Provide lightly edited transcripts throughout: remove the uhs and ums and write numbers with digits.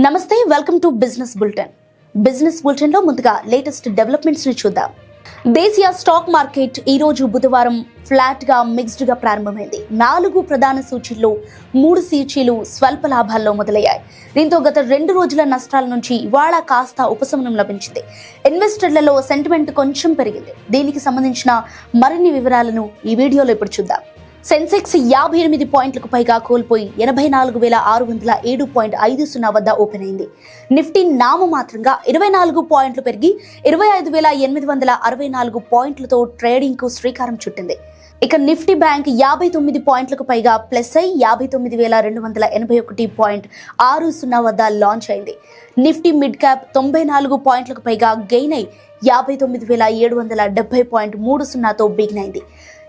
నమస్తే, welcome to business bulletin లో ముందుగా లేటెస్ట్ డెవలప్మెంట్స్ ని చూద్దాం. దేశీయ స్టాక్ మార్కెట్ ఈ రోజు బుధవారం ఫ్లాట్ గా మిక్స్డ్ గా ప్రారంభమైంది. 4 ప్రధాన సూచీల్లో 3 సూచీలు స్వల్ప లాభాల్లో మొదలయ్యాయి. దీంతో గత 2 రోజుల నష్టాల నుంచి ఇవాళ కాస్త ఉపశమనం లభించింది. ఇన్వెస్టర్లలో సెంటిమెంట్ కొంచెం పెరిగింది. దీనికి సంబంధించిన మరిన్ని వివరాలను ఈ వీడియోలో ఇప్పుడు చూద్దాం. సెన్సెక్స్ 58 పాయింట్లకు పైగా కోల్పోయి 84,607.50 వద్ద ఓపెన్ అయింది. నిఫ్టీ నామమాత్రంగా 24 పాయింట్లు పెరిగి 25,864 పాయింట్లతో ట్రేడింగ్ కు శ్రీకారం చుట్టింది. ఇక నిఫ్టీ బ్యాంక్ 59 పాయింట్లకు పైగా ప్లస్ అయి 59,281.60 వద్ద లాంచ్ అయింది. నిఫ్టీ మిడ్ క్యాప్ 94 పాయింట్లకు పైగా గెయిన్ అయి 59,770.30తో బిగిన్ అయింది.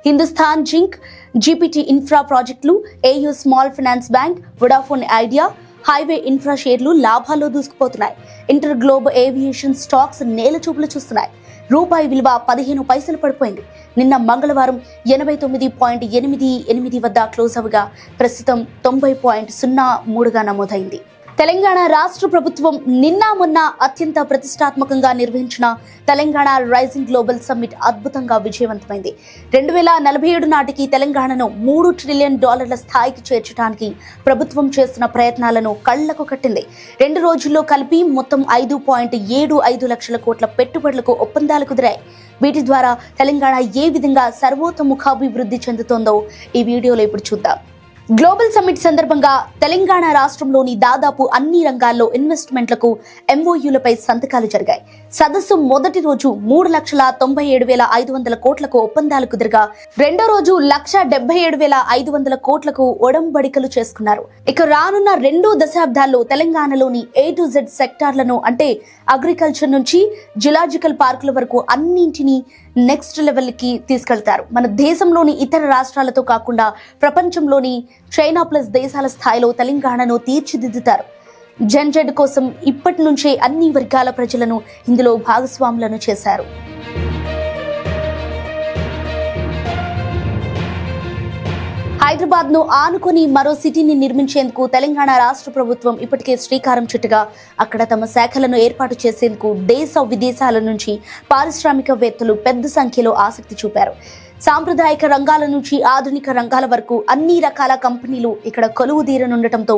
హిందుస్థాన్ జింక్, జీపీటీ ఇన్ఫ్రా ప్రాజెక్టులు, AU small finance bank, Vodafone idea, highway infra షేర్లు లాభాల్లో దూసుకుపోతున్నాయి. ఇంటర్ గ్లోబ్ ఏవియేషన్ స్టాక్స్ నేల చూపులు చూస్తున్నాయి. రూపాయి విలువ 15 పైసలు పడిపోయింది. నిన్న మంగళవారం 89.88 వద్ద క్లోజ్ అవగా ప్రస్తుతం 90.03గా నమోదైంది. తెలంగాణ రాష్ట్ర ప్రభుత్వం నిన్న మొన్న అత్యంత ప్రతిష్టాత్మకంగా నిర్వహించిన తెలంగాణ రైజింగ్ గ్లోబల్ సమ్మిట్ అద్భుతంగా విజయవంతమైంది. 2047 నాటికి తెలంగాణను $3 ట్రిలియన్ స్థాయికి చేర్చడానికి ప్రభుత్వం చేస్తున్న ప్రయత్నాలను కళ్లకు కట్టింది. 2 రోజుల్లో కలిపి మొత్తం 5.75 లక్షల కోట్ల పెట్టుబడులకు ఒప్పందాలు కుదిరాయి. వీటి ద్వారా తెలంగాణ ఏ విధంగా సర్వతోముఖాభివృద్ధి చెందుతోందో ఈ వీడియోలో ఇప్పుడు చూద్దాం. గ్లోబల్ సమ్మిట్ సందర్భంగా తెలంగాణ రాష్ట్రంలోని దాదాపు అన్ని రంగాల్లో ఇన్వెస్ట్మెంట్లకు ఎంఓయూలపై సంతకాలు జరిగాయి. సదస్సు మొదటి రోజు 3,97,500 కోట్లకు ఒప్పందాలు కుదిరగా రెండో రోజు 1,77,500 కోట్లకు ఒడంబడికలు చేసుకున్నారు. ఇక రానున్న 2 దశాబ్దాల్లో తెలంగాణలోని A to Z సెక్టార్లను అంటే అగ్రికల్చర్ నుంచి జిలాజికల్ పార్కుల వరకు అన్నింటినీ నెక్స్ట్ లెవెల్ కి తీసుకెళ్తారు. మన దేశంలోని ఇతర రాష్ట్రాలతో కాకుండా ప్రపంచంలోని చైనా ప్లస్ దేశాల స్థాయిలో తెలంగాణను తీర్చిదిద్దుతారు. జెడ్ కోసం ఇప్పటి నుంచే అన్ని వర్గాల ప్రజలను ఇందులో భాగస్వాములను చేశారు. హైదరాబాద్ ను ఆనుకొని మరో సిటీని నిర్మించేందుకు తెలంగాణ రాష్ట్ర ప్రభుత్వం ఇప్పటికే శ్రీకారం చుట్టగా అక్కడ తమ శాఖలను ఏర్పాటు చేసేందుకు దేశ విదేశాల నుంచి పారిశ్రామికవేత్తలు పెద్ద సంఖ్యలో ఆసక్తి చూపారు. సాంప్రదాయిక రంగాల నుంచి ఆధునిక రంగాల వరకు అన్ని రకాల కంపెనీలు ఇక్కడ కొలువుదీరనుండటంతో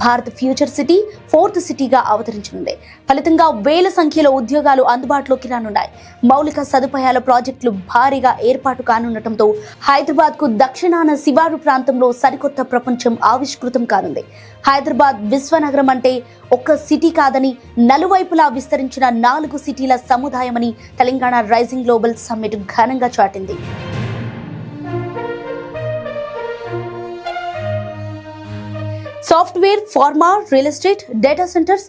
భారత్ ఫ్యూచర్ సిటీ 4th సిటీగా అవతరించనుంది. ఫలితంగా వేల సంఖ్యలో ఉద్యోగాలు అందుబాటులోకి రానున్నాయి. మౌలిక సదుపాయాల ప్రాజెక్టులు భారీగా ఏర్పాటు కానుండటంతో హైదరాబాద్ కు దక్షిణాన శివారు ప్రాంతంలో సరికొత్త ప్రపంచం ఆవిష్కృతం కానుంది. హైదరాబాద్ విశ్వనగరం అంటే ఒక్క సిటీ కాదని నలువైపులా విస్తరించిన 4 సిటీల సముదాయమని తెలంగాణ రైజింగ్ గ్లోబల్ సమ్మిట్ ఘనంగా చాటింది. Software, pharma, real estate, data centers,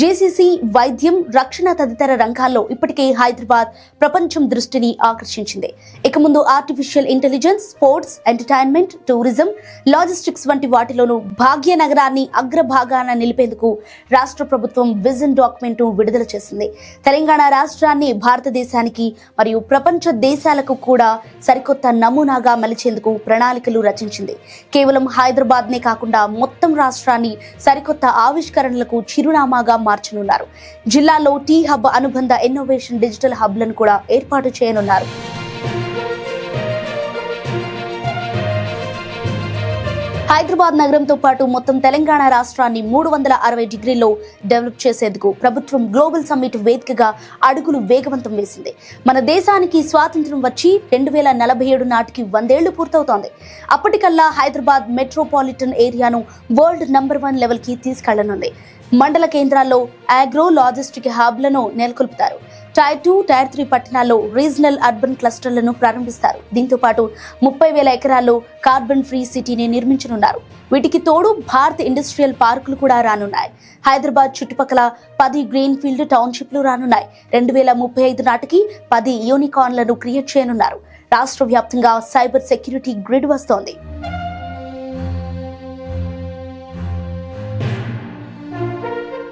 GCC, వైద్యం, రక్షణ తదితర రంగాల్లో ఇప్పటికే హైదరాబాద్ ప్రపంచం దృష్టిని ఆకర్షించింది. ఇక ముందు artificial intelligence, sports, entertainment, tourism, logistics వంటి వాటిలోనూ భాగ్యనగరాన్ని అగ్రభాగాన నిలిపేందుకు రాష్ట్ర ప్రభుత్వం విజన్ డాక్యుమెంట్ విడుదల చేసింది. తెలంగాణ రాష్ట్రాన్ని భారతదేశానికి మరియు ప్రపంచ దేశాలకు కూడా సరికొత్త నమూనాగా మలిచేందుకు ప్రణాళికలు రచించింది. కేవలం హైదరాబాద్ నే కాకుండా మొత్తం రాష్ట్రాన్ని సరికొత్త ఆవిష్కరణలకు చిరునామాగా మార్చనున్నారు. జిల్లాలో టీ హబ్ అనుబంధ ఇన్నోవేషన్ డిజిటల్ హబ్లను కూడా ఏర్పాటు చేయనున్నారు. హైదరాబాద్ నగరంతో పాటు మొత్తం తెలంగాణ రాష్ట్రాన్ని 360 డిగ్రీల్లో డెవలప్ చేసేందుకు ప్రభుత్వం గ్లోబల్ సమ్మిట్ వేదికగా అడుగులు వేగవంతం వేసింది. మన దేశానికి స్వాతంత్ర్యం వచ్చి 2047 నాటికి 100 ఏళ్లు పూర్తవుతోంది. అప్పటికల్లా హైదరాబాద్ మెట్రోపాలిటన్ ఏరియాను వరల్డ్ నంబర్ 1 లెవెల్ కి తీసుకెళ్లనుంది. మండల కేంద్రాల్లో ఆగ్రో లాజిస్టిక్ హబ్లను నెలకొల్పుతారు. టైర్ 2, టైర్ 3 పట్టణాల్లో రీజనల్ అర్బన్ క్లస్టర్లను ప్రారంభిస్తారు. దీంతో పాటు 30,000 ఎకరాల్లో కార్బన్ ఫ్రీ సిటీని నిర్మించనున్నారు. వీటికి తోడు భారత్ ఇండస్ట్రియల్ పార్కులు కూడా రానున్నాయి. హైదరాబాద్ చుట్టుపక్కల 10 గ్రీన్ ఫీల్డ్ టౌన్షిప్లు రానున్నాయి. 2035 నాటికి 10 యూనికార్న్లను క్రియేట్ చేయనున్నారు. రాష్ట్ర వ్యాప్తంగా సైబర్ సెక్యూరిటీ గ్రిడ్ వస్తోంది.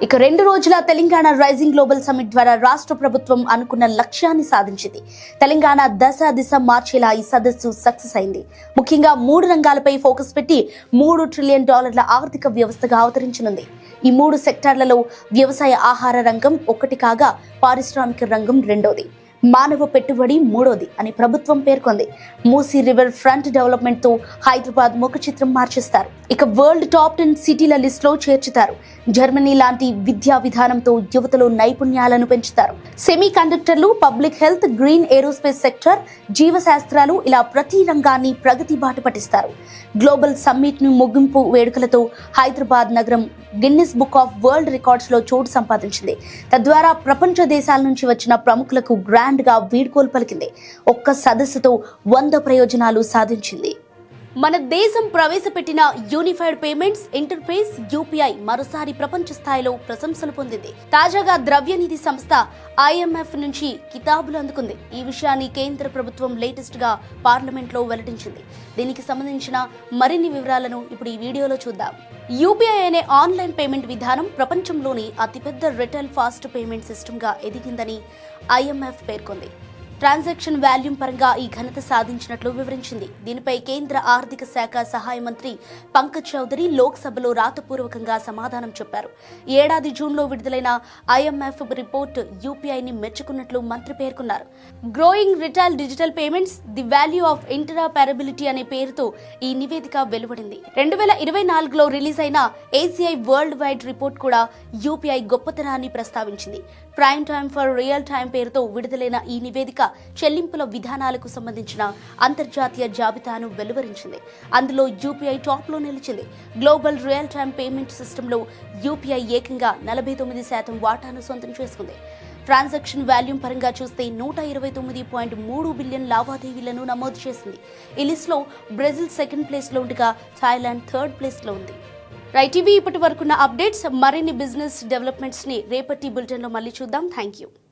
ఇక 2 రోజుల తెలంగాణ రైజింగ్ గ్లోబల్ సమ్మిట్ ద్వారా రాష్ట్ర ప్రభుత్వం అనుకున్న లక్ష్యాన్ని సాధించింది. తెలంగాణ దిశ మార్చేలా ఈ సదస్సు సక్సెస్ అయింది. ముఖ్యంగా 3 రంగాలపై ఫోకస్ పెట్టి $3 ట్రిలియన్ ఆర్థిక వ్యవస్థగా అవతరించనుంది. ఈ 3 సెక్టార్లలో వ్యవసాయ ఆహార రంగం ఒకటి కాగా పారిశ్రామిక రంగం రెండోది, మానవ పెట్టుబడి మూడోది అని ప్రభుత్వం పేర్కొంది. మూసీ రివర్ ఫ్రంట్ డెవలప్మెంట్ తో హైదరాబాద్ ముఖ చిత్రం మార్చేస్తారు. ఇక వరల్డ్ టాప్ 10 సిటీల లిస్ట్ లో చేర్చుతారు. జర్మనీ లాంటి విద్యా విధానంతో యువతలో నైపుణ్యాలను పెంచుతారు. సెమీ కండక్టర్లు, public health, green aerospace sector, జీవశాస్త్రాలు ఇలా ప్రతి రంగాన్ని ప్రగతి బాట పట్టిస్తారు. గ్లోబల్ సమ్మిట్ ను ముగింపు వేడుకలతో హైదరాబాద్ నగరం Guinness book of world records లో చోటు సంపాదించింది. తద్వారా ప్రపంచ దేశాల నుంచి వచ్చిన ప్రముఖులకు గ్రాండ్ గా వీడ్కోలు పలికింది. ఒక్క సదస్సుతో 100 ప్రయోజనాలు సాధించింది. మన దేశం ప్రవేశపెట్టిన యూనిఫైడ్ పేమెంట్స్ ఇంటర్ఫేస్ యూపీఐ మరోసారి ప్రపంచ స్థాయిలో ప్రశంసలు పొందింది. తాజాగా ద్రవ్యనిధి సంస్థ IMF నుంచి కితాబులు అందుకుంది. ఈ విషయాన్ని కేంద్ర ప్రభుత్వం లేటెస్ట్ గా పార్లమెంట్ లో వెల్లడించింది. దీనికి సంబంధించిన మరిన్ని వివరాలను ఇప్పుడు ఈ వీడియోలో చూద్దాం. యూపీఐ అనే ఆన్లైన్ పేమెంట్ విధానం ప్రపంచంలోని అతిపెద్ద రిటైల్ ఫాస్ట్ పేమెంట్ సిస్టమ్ గా ఎదిగిందని IMF పేర్కొంది. ట్రాన్సాక్షన్ వాల్యూమ్ పరంగా ఈ ఘనత సాధించినట్లు వివరించింది. దీనిపై కేంద్ర ఆర్థిక శాఖ సహాయ మంత్రి పంకజ్ చౌదరి లోక్సభలో రాతపూర్వకంగా సమాధానం చెప్పారు. ఈ ఏడాది జూన్లో విడుదలైన IMF రిపోర్ట్ యూపీఐని మెచ్చుకున్నట్లు మంత్రి పేర్కొన్నారు. Growing retail digital payments the value of interoperability అనే పేరుతో ఈ నివేదిక వెలువడింది. 2024లో రిలీజ్ అయిన ACI వరల్డ్ వైడ్ రిపోర్ట్ కూడా యూపీఐ గొప్పతనాన్ని ప్రస్తావించింది. Prime time for real time పేరుతో విడుదలైన ఈ నివేదిక చెల్లింపుల విధానాలకు సంబంధించిన అంతర్జాతీయ జాబితాను వెలువరించింది. అందులో యూపీఐ టాప్ లో నిలిచింది. గ్లోబల్ రియల్ టైమ్ పేమెంట్ సిస్టంలో యూపీఐ ఏకంగా 49% వాటాను సొంతం చేసుకుంది. ట్రాన్సాక్షన్ వాల్యూమ్ పరంగా చూస్తే 129.3 బిలియన్ లావాదేవీలను నమోదు చేసింది. ఈ లిస్ట్ లో బ్రెజిల్ సెకండ్ ప్లేస్ లో ఉండగా థాయిలాండ్ థర్డ్ ప్లేస్ లో ఉంది. రైట్, ఇవి ఇప్పటి వరకున్న అప్డేట్స్. మరిన్ని బిజినెస్ డెవలప్మెంట్స్ ని రేపటి బులెటిన్ లో మళ్ళీ చూద్దాం. Thank you.